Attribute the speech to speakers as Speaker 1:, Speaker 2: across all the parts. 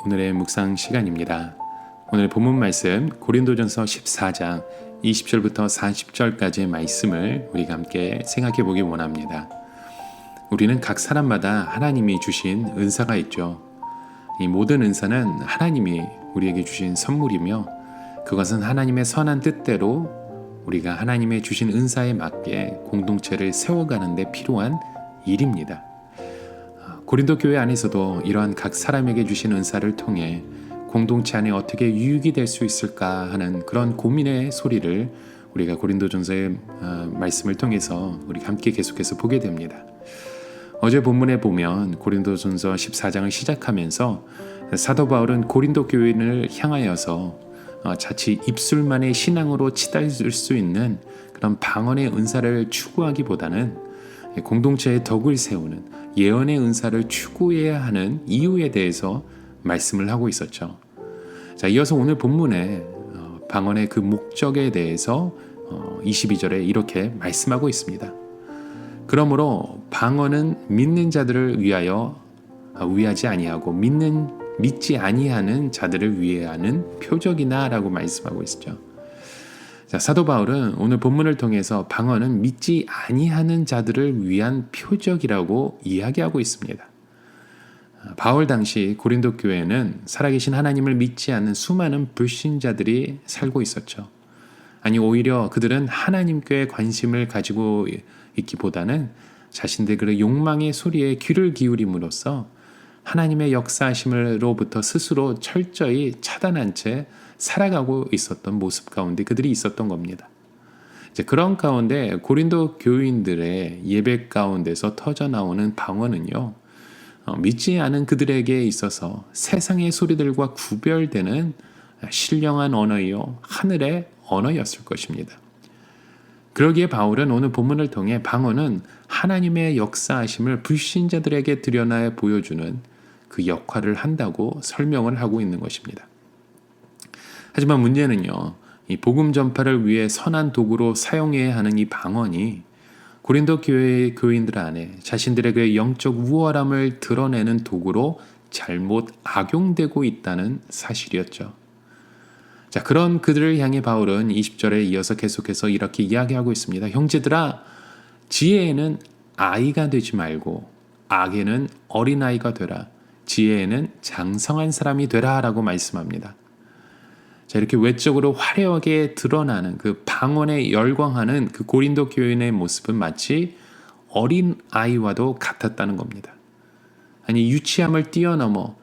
Speaker 1: 오늘의 묵상 시간입니다. 오늘 본문 말씀 고린도전서 14장 20절부터 40절까지의 말씀을 우리가 함께 생각해 보기 원합니다. 우리는 각 사람마다 하나님이 주신 은사가 있죠. 이 모든 은사는 하나님이 우리에게 주신 선물이며 그것은 하나님의 선한 뜻대로 우리가 하나님의 주신 은사에 맞게 공동체를 세워가는 데 필요한 일입니다. 고린도 교회 안에서도 이러한 각 사람에게 주신 은사를 통해 공동체 안에 어떻게 유익이 될 수 있을까 하는 그런 고민의 소리를 우리가 고린도전서의 말씀을 통해서 우리가 함께 계속해서 보게 됩니다. 어제 본문에 보면 고린도전서 14장을 시작하면서 사도 바울은 고린도 교인을 향하여서 자칫 입술만의 신앙으로 치달을 수 있는 그런 방언의 은사를 추구하기보다는 공동체의 덕을 세우는 예언의 은사를 추구해야 하는 이유에 대해서 말씀을 하고 있었죠. 자, 이어서 오늘 본문에 방언의 그 목적에 대해서 22절에 이렇게 말씀하고 있습니다. 그러므로 방언은 믿는 자들을 위하지 아니하고 믿지 아니하는 자들을 위하는 표적이나 라고 말씀하고 있죠. 자, 사도 바울은 오늘 본문을 통해서 방언은 믿지 아니하는 자들을 위한 표적이라고 이야기하고 있습니다. 바울 당시 고린도 교회는 살아계신 하나님을 믿지 않는 수많은 불신자들이 살고 있었죠. 아니, 오히려 그들은 하나님께 관심을 가지고 있기보다는 자신들의 그 욕망의 소리에 귀를 기울임으로써 하나님의 역사하심으로부터 스스로 철저히 차단한 채 살아가고 있었던 모습 가운데 그들이 있었던 겁니다. 이제 그런 가운데 고린도 교인들의 예배 가운데서 터져나오는 방언은요, 믿지 않은 그들에게 있어서 세상의 소리들과 구별되는 신령한 언어이요 하늘의 언어였을 것입니다. 그러기에 바울은 오늘 본문을 통해 방언은 하나님의 역사하심을 불신자들에게 드러나 보여주는 그 역할을 한다고 설명을 하고 있는 것입니다. 하지만 문제는요, 이 복음 전파를 위해 선한 도구로 사용해야 하는 이 방언이 고린도 교회의 교인들 안에 자신들의 그 영적 우월함을 드러내는 도구로 잘못 악용되고 있다는 사실이었죠. 자, 그런 그들을 향해 바울은 20절에 이어서 계속해서 이렇게 이야기하고 있습니다. 형제들아, 지혜에는 아이가 되지 말고 악에는 어린아이가 되라. 지혜에는 장성한 사람이 되라 라고 말씀합니다. 자, 이렇게 외적으로 화려하게 드러나는 그 방언에 열광하는 그 고린도 교인의 모습은 마치 어린 아이와도 같았다는 겁니다. 아니, 유치함을 뛰어넘어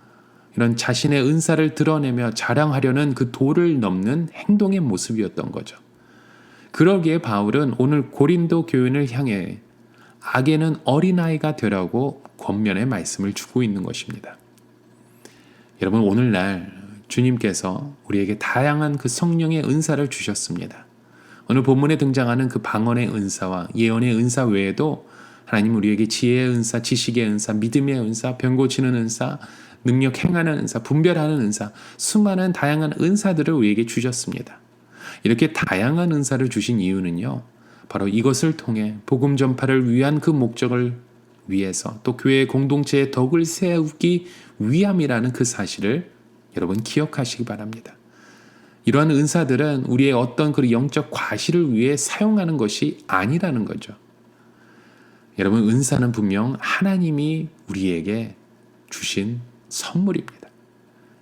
Speaker 1: 이런 자신의 은사를 드러내며 자랑하려는 그 도를 넘는 행동의 모습이었던 거죠. 그러기에 바울은 오늘 고린도 교인을 향해 악에는 어린아이가 되라고 권면의 말씀을 주고 있는 것입니다. 여러분, 오늘날 주님께서 우리에게 다양한 그 성령의 은사를 주셨습니다. 오늘 본문에 등장하는 그 방언의 은사와 예언의 은사 외에도 하나님 우리에게 지혜의 은사, 지식의 은사, 믿음의 은사, 병 고치는 은사, 능력 행하는 은사, 분별하는 은사, 수많은 다양한 은사들을 우리에게 주셨습니다. 이렇게 다양한 은사를 주신 이유는요, 바로 이것을 통해 복음 전파를 위한 그 목적을 위해서 또 교회의 공동체의 덕을 세우기 위함이라는 그 사실을 여러분 기억하시기 바랍니다. 이러한 은사들은 우리의 어떤 그 영적 과실을 위해 사용하는 것이 아니라는 거죠. 여러분, 은사는 분명 하나님이 우리에게 주신 선물입니다.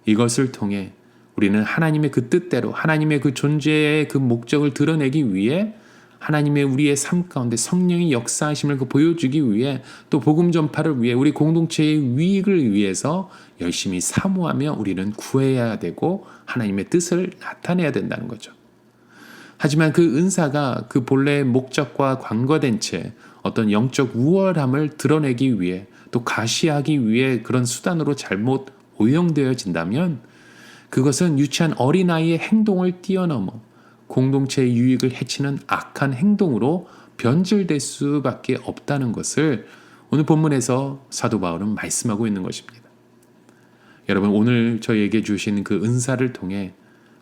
Speaker 1: 이것을 통해 우리는 하나님의 그 뜻대로 하나님의 그 존재의 그 목적을 드러내기 위해 하나님의 우리의 삶 가운데 성령의 역사하심을 보여주기 위해 또 복음 전파를 위해 우리 공동체의 유익을 위해서 열심히 사모하며 우리는 구해야 되고 하나님의 뜻을 나타내야 된다는 거죠. 하지만 그 은사가 그 본래의 목적과 관계된 채 어떤 영적 우월함을 드러내기 위해 또 가시하기 위해 그런 수단으로 잘못 오용되어진다면 그것은 유치한 어린아이의 행동을 뛰어넘어 공동체의 유익을 해치는 악한 행동으로 변질될 수밖에 없다는 것을 오늘 본문에서 사도 바울은 말씀하고 있는 것입니다. 여러분, 오늘 저희에게 주신 그 은사를 통해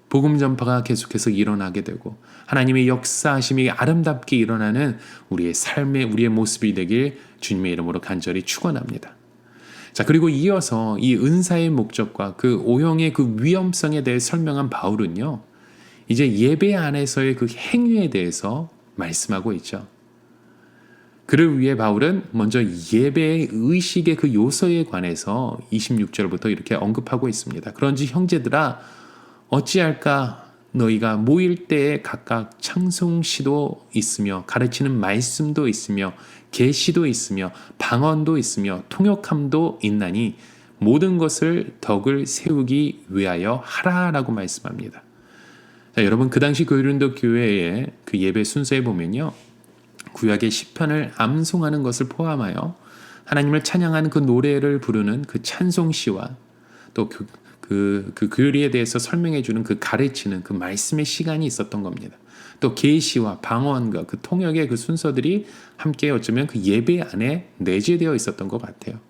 Speaker 1: 복음 전파가 계속해서 일어나게 되고 하나님의 역사하심이 아름답게 일어나는 우리의 삶의 우리의 모습이 되길 주님의 이름으로 간절히 축원합니다. 자, 그리고 이어서 이 은사의 목적과 그 오형의 그 위험성에 대해 설명한 바울은요, 이제 예배 안에서의 그 행위에 대해서 말씀하고 있죠. 그를 위해 바울은 먼저 예배의 의식의 그 요소에 관해서 26절부터 이렇게 언급하고 있습니다. 그런지 형제들아, 어찌할까? 너희가 모일 때에 각각 찬송시도 있으며 가르치는 말씀도 있으며 계시도 있으며 방언도 있으며 통역함도 있나니 모든 것을 덕을 세우기 위하여 하라라고 말씀합니다. 자, 여러분, 그 당시 고린도 교회의 그 예배 순서에 보면요, 구약의 시편을 암송하는 것을 포함하여 하나님을 찬양하는 그 노래를 부르는 그 찬송시와 또 그 교리에 대해서 설명해 주는 그 가르치는 그 말씀의 시간이 있었던 겁니다. 또 계시와 방언과 그 통역의 그 순서들이 함께 어쩌면 그 예배 안에 내재되어 있었던 것 같아요.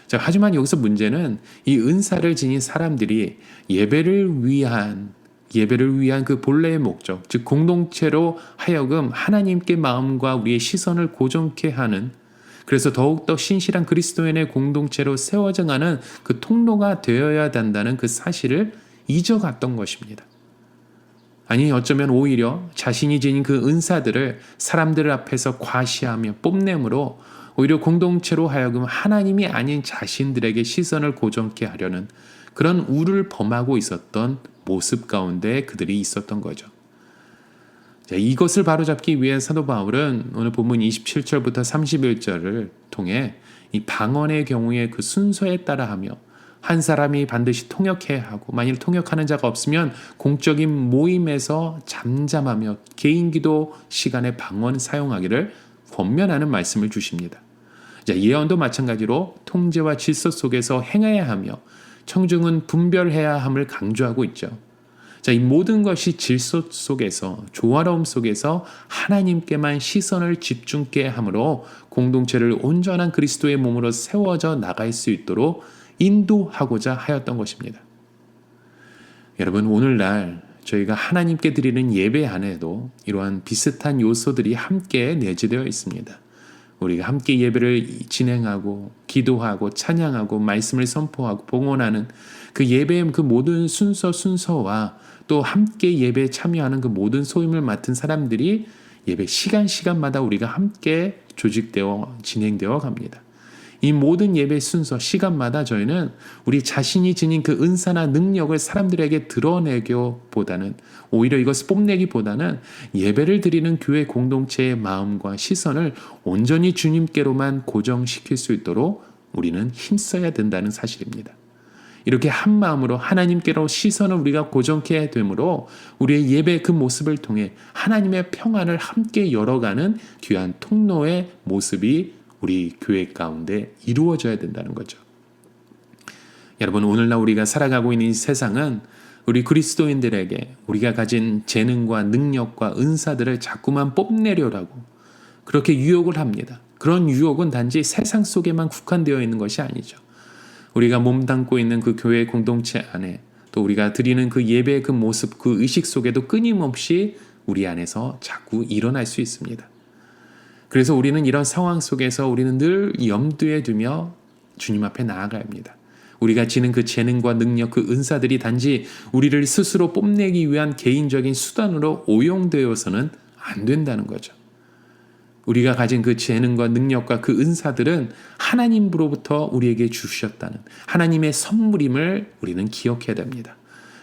Speaker 1: 자, 하지만 여기서 문제는 이 은사를 지닌 사람들이 예배를 위한 그 본래의 목적, 즉 공동체로 하여금 하나님께 마음과 우리의 시선을 고정케 하는, 그래서 더욱더 신실한 그리스도인의 공동체로 세워져 가는 그 통로가 되어야 된다는 그 사실을 잊어갔던 것입니다. 아니, 어쩌면 오히려 자신이 지닌 그 은사들을 사람들 앞에서 과시하며 뽐냄으로 오히려 공동체로 하여금 하나님이 아닌 자신들에게 시선을 고정케 하려는 그런 우를 범하고 있었던 모습 가운데 그들이 있었던 거죠. 자, 이것을 바로잡기 위해 사도 바울은 오늘 본문 27절부터 31절을 통해 이 방언의 경우에 그 순서에 따라 하며 한 사람이 반드시 통역해야 하고 만일 통역하는 자가 없으면 공적인 모임에서 잠잠하며 개인기도 시간에 방언 사용하기를 권면하는 말씀을 주십니다. 자, 예언도 마찬가지로 통제와 질서 속에서 행해야 하며 청중은 분별해야 함을 강조하고 있죠. 자, 이 모든 것이 질서 속에서, 조화로움 속에서 하나님께만 시선을 집중케 함으로 공동체를 온전한 그리스도의 몸으로 세워져 나갈 수 있도록 인도하고자 하였던 것입니다. 여러분, 오늘날 저희가 하나님께 드리는 예배 안에도 이러한 비슷한 요소들이 함께 내재되어 있습니다. 우리가 함께 예배를 진행하고 기도하고 찬양하고 말씀을 선포하고 봉헌하는 그 예배의 그 모든 순서와 또 함께 예배에 참여하는 그 모든 소임을 맡은 사람들이 예배 시간마다 우리가 함께 조직되어 진행되어 갑니다. 이 모든 예배 순서 시간마다 저희는 우리 자신이 지닌 그 은사나 능력을 사람들에게 드러내기보다는, 오히려 이것을 뽐내기보다는 예배를 드리는 교회 공동체의 마음과 시선을 온전히 주님께로만 고정시킬 수 있도록 우리는 힘써야 된다는 사실입니다. 이렇게 한 마음으로 하나님께로 시선을 우리가 고정케 되므로 우리의 예배 그 모습을 통해 하나님의 평안을 함께 열어가는 귀한 통로의 모습이 우리 교회 가운데 이루어져야 된다는 거죠. 여러분, 오늘날 우리가 살아가고 있는 이 세상은 우리 그리스도인들에게 우리가 가진 재능과 능력과 은사들을 자꾸만 뽐내려고 하고 그렇게 유혹을 합니다. 그런 유혹은 단지 세상 속에만 국한되어 있는 것이 아니죠. 우리가 몸담고 있는 그 교회 공동체 안에 또 우리가 드리는 그 예배의 그 모습, 그 의식 속에도 끊임없이 우리 안에서 자꾸 일어날 수 있습니다. 그래서 우리는 이런 상황 속에서 우리는 늘 염두에 두며 주님 앞에 나아가야 합니다. 우리가 지닌 그 재능과 능력, 그 은사들이 단지 우리를 스스로 뽐내기 위한 개인적인 수단으로 오용되어서는 안 된다는 거죠. 우리가 가진 그 재능과 능력과 그 은사들은 하나님으로부터 우리에게 주셨다는 하나님의 선물임을 우리는 기억해야 됩니다.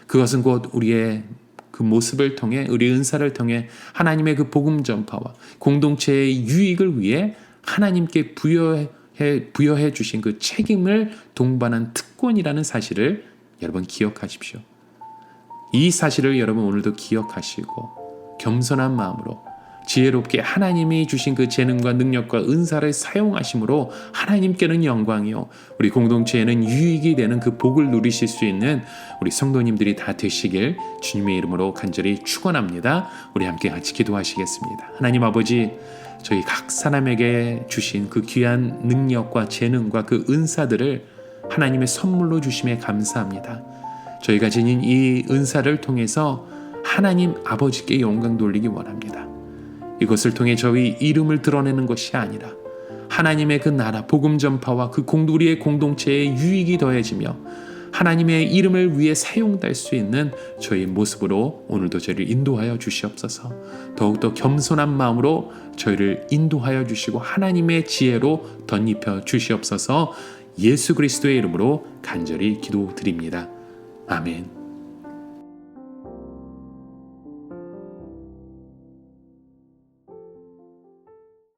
Speaker 1: 그것은 곧 우리의 그 모습을 통해, 우리 은사를 통해 하나님의 그 복음 전파와 공동체의 유익을 위해 하나님께 부여해 주신 그 책임을 동반한 특권이라는 사실을 여러분 기억하십시오. 이 사실을 여러분 오늘도 기억하시고 겸손한 마음으로 지혜롭게 하나님이 주신 그 재능과 능력과 은사를 사용하심으로 하나님께는 영광이요 우리 공동체에는 유익이 되는 그 복을 누리실 수 있는 우리 성도님들이 다 되시길 주님의 이름으로 간절히 축원합니다. 우리 함께 같이 기도하시겠습니다. 하나님 아버지, 저희 각 사람에게 주신 그 귀한 능력과 재능과 그 은사들을 하나님의 선물로 주심에 감사합니다. 저희가 지닌 이 은사를 통해서 하나님 아버지께 영광 돌리기 원합니다. 이것을 통해 저희 이름을 드러내는 것이 아니라 하나님의 그 나라 복음 전파와 그 우리의 공동체에 유익이 더해지며 하나님의 이름을 위해 사용될 수 있는 저희 모습으로 오늘도 저희를 인도하여 주시옵소서. 더욱더 겸손한 마음으로 저희를 인도하여 주시고 하나님의 지혜로 덧입혀 주시옵소서. 예수 그리스도의 이름으로 간절히 기도드립니다. 아멘.